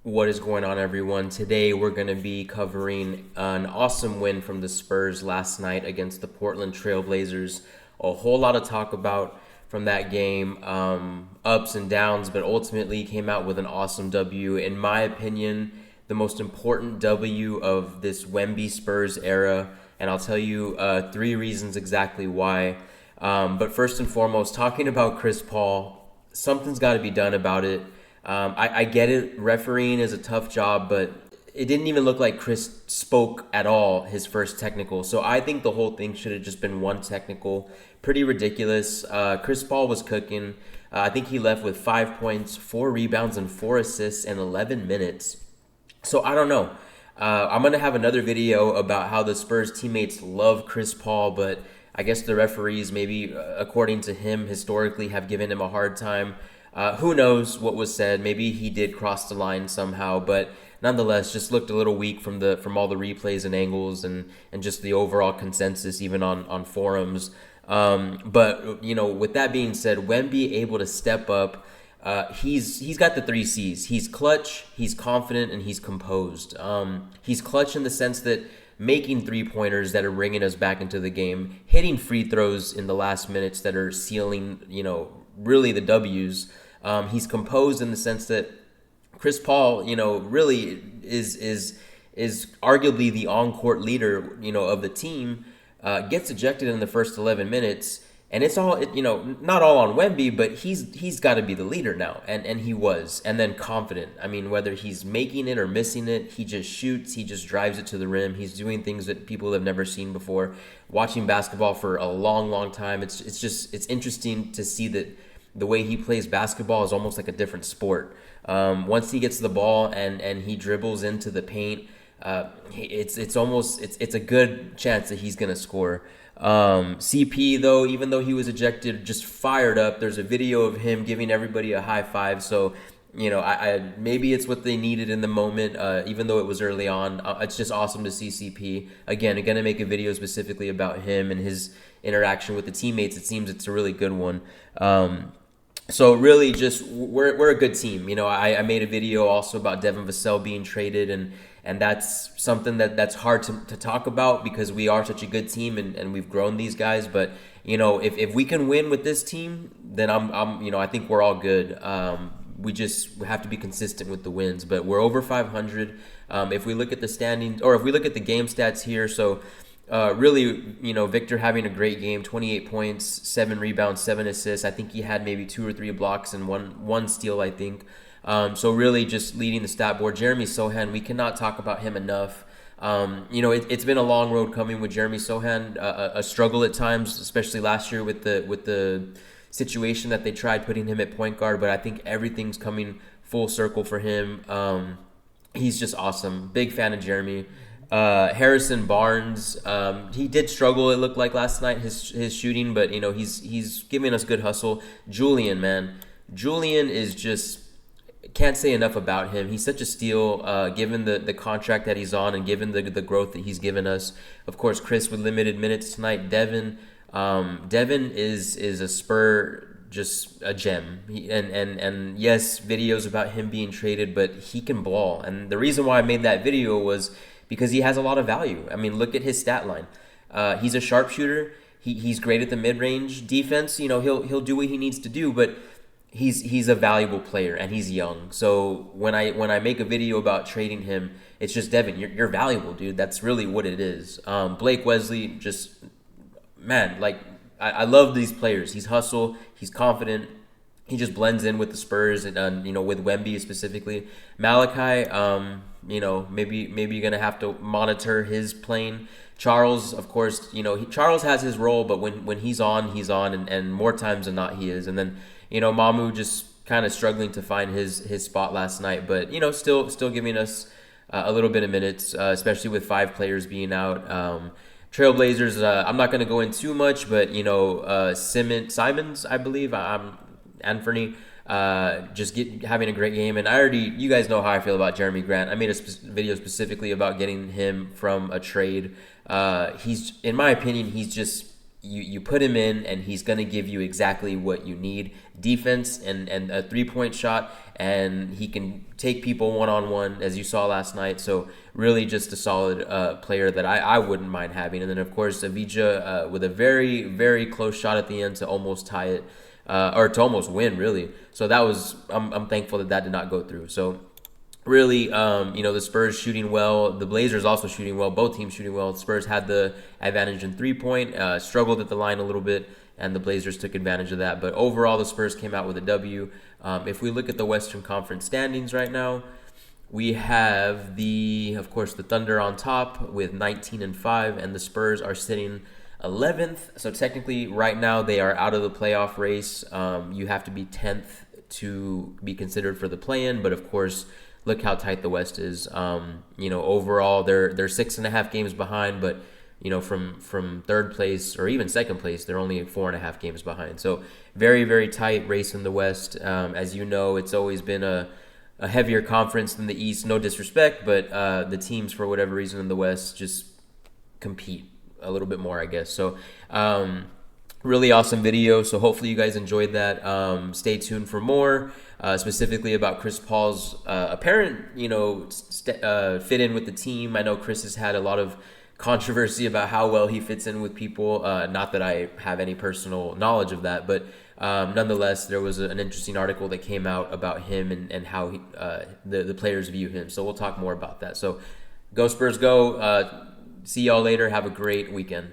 What is going on, everyone? Today we're going to be covering an awesome win from the Spurs last night against the Portland Trail Blazers. A whole lot of talk about from that game, ups and downs, but ultimately came out with an awesome W. In my opinion, the most important W of this Wemby Spurs era, and I'll tell you three reasons exactly why. But first and foremost, talking about Chris Paul, something's got to be done about it. I get it. Refereeing is a tough job, but it didn't even look like Chris spoke at all his first technical. So I think the whole thing should have just been one technical. Pretty ridiculous. Chris Paul was cooking. I think he left with 5 points, 4 rebounds, and 4 assists in 11 minutes. So I don't know. I'm going to have another video about how the Spurs teammates love Chris Paul, but I guess the referees, maybe according to him, historically have given him a hard time. Who knows what was said? Maybe he did cross the line somehow, but nonetheless, just looked a little weak from all the replays and angles and just the overall consensus, even on forums. But with that being said, Wemby able to step up. He's got the three C's. He's clutch, he's confident, and he's composed. He's clutch in the sense that making 3-pointers that are bringing us back into the game, hitting free throws in the last minutes that are sealing, really the W's. He's composed in the sense that Chris Paul, really is arguably the on-court leader, of the team. Gets ejected in the first 11 minutes, and it's all, not all on Wemby, but he's got to be the leader now, and he was. And then confident. I mean, whether he's making it or missing it, he just shoots, he just drives it to the rim. He's doing things that people have never seen before. Watching basketball for a long, long time, it's interesting to see that the way he plays basketball is almost like a different sport. Once he gets the ball and he dribbles into the paint, it's a good chance that he's gonna score. CP though, even though he was ejected, just fired up. There's a video of him giving everybody a high five. So I maybe it's what they needed in the moment. Even though it was early on, it's just awesome to see CP again. I'm gonna make a video specifically about him and his interaction with the teammates. It seems it's a really good one. So really, just we're a good team. I made a video also about Devin Vassell being traded, and that's something that's hard to talk about because we are such a good team and we've grown these guys. But if we can win with this team, then I think we're all good. We have to be consistent with the wins. But we're over 500. If we look at the standings, or if we look at the game stats here, so. Really, Victor having a great game, 28 points, 7 rebounds, 7 assists. I think he had maybe 2 or 3 blocks and one steal, I think. So really just leading the stat board. Jeremy Sohan, we cannot talk about him enough. It's been a long road coming with Jeremy Sohan, a struggle at times, especially last year with the situation that they tried putting him at point guard, but I think everything's coming full circle for him. He's just awesome. Big fan of Jeremy. Harrison Barnes, he did struggle, it looked like last night, his shooting, but he's giving us good hustle. Julian is just, can't say enough about him. He's such a steal, given the contract that he's on and given the growth that he's given us. Of course, Chris with limited minutes tonight. Devin is a Spur, just a gem. And yes, videos about him being traded, but he can ball. And the reason why I made that video was because he has a lot of value. I mean, look at his stat line. He's a sharpshooter. He's great at the mid-range defense. He'll do what he needs to do, but he's a valuable player and he's young. So when I make a video about trading him, it's just, Devin, you're valuable, dude. That's really what it is. Blake Wesley, just, man, like, I love these players. He's hustle. He's confident. He just blends in with the Spurs and with Wemby specifically. Malachi, maybe you're gonna have to monitor his playing. Charles, of course, Charles has his role, but when he's on, and more times than not he is. And then Mamu just kind of struggling to find his spot last night, but still giving us a little bit of minutes, especially with 5 players being out. Trailblazers, I'm not gonna go in too much, but Simons, I believe, Anthony, having a great game. And you guys know how I feel about Jeremy Grant. I made a video specifically about getting him from a trade. In my opinion, he's just you put him in, and he's going to give you exactly what you need: defense and a 3-point shot, and he can take people one-on-one, as you saw last night. So really just a solid player that I wouldn't mind having. And then, of course, Avdija with a very, very close shot at the end to almost tie it, or to almost win, really. So that was, I'm thankful that did not go through. So really, the Spurs shooting well. The Blazers also shooting well. Both teams shooting well. The Spurs had the advantage in 3-point, struggled at the line a little bit, and the Blazers took advantage of that. But overall, the Spurs came out with a W. If we look at the Western Conference standings right now, we have of course, the Thunder on top with 19-5, and the Spurs are sitting 11th. So technically, right now, they are out of the playoff race. You have to be 10th to be considered for the play-in, but of course, look how tight the West is. Overall, they're 6.5 games behind, but from third place or even second place, they're only 4.5 games behind. So very, very tight race in the West. As you know, it's always been a heavier conference than the East. No disrespect, but the teams, for whatever reason, in the West just compete a little bit more, I guess. So really awesome video. So hopefully you guys enjoyed that. Stay tuned for more, specifically about Chris Paul's apparent, fit in with the team. I know Chris has had a lot of controversy about how well he fits in with people. Not that I have any personal knowledge of that, but nonetheless, there was an interesting article that came out about him and how the players view him. So we'll talk more about that. So go Spurs, go. See y'all later. Have a great weekend.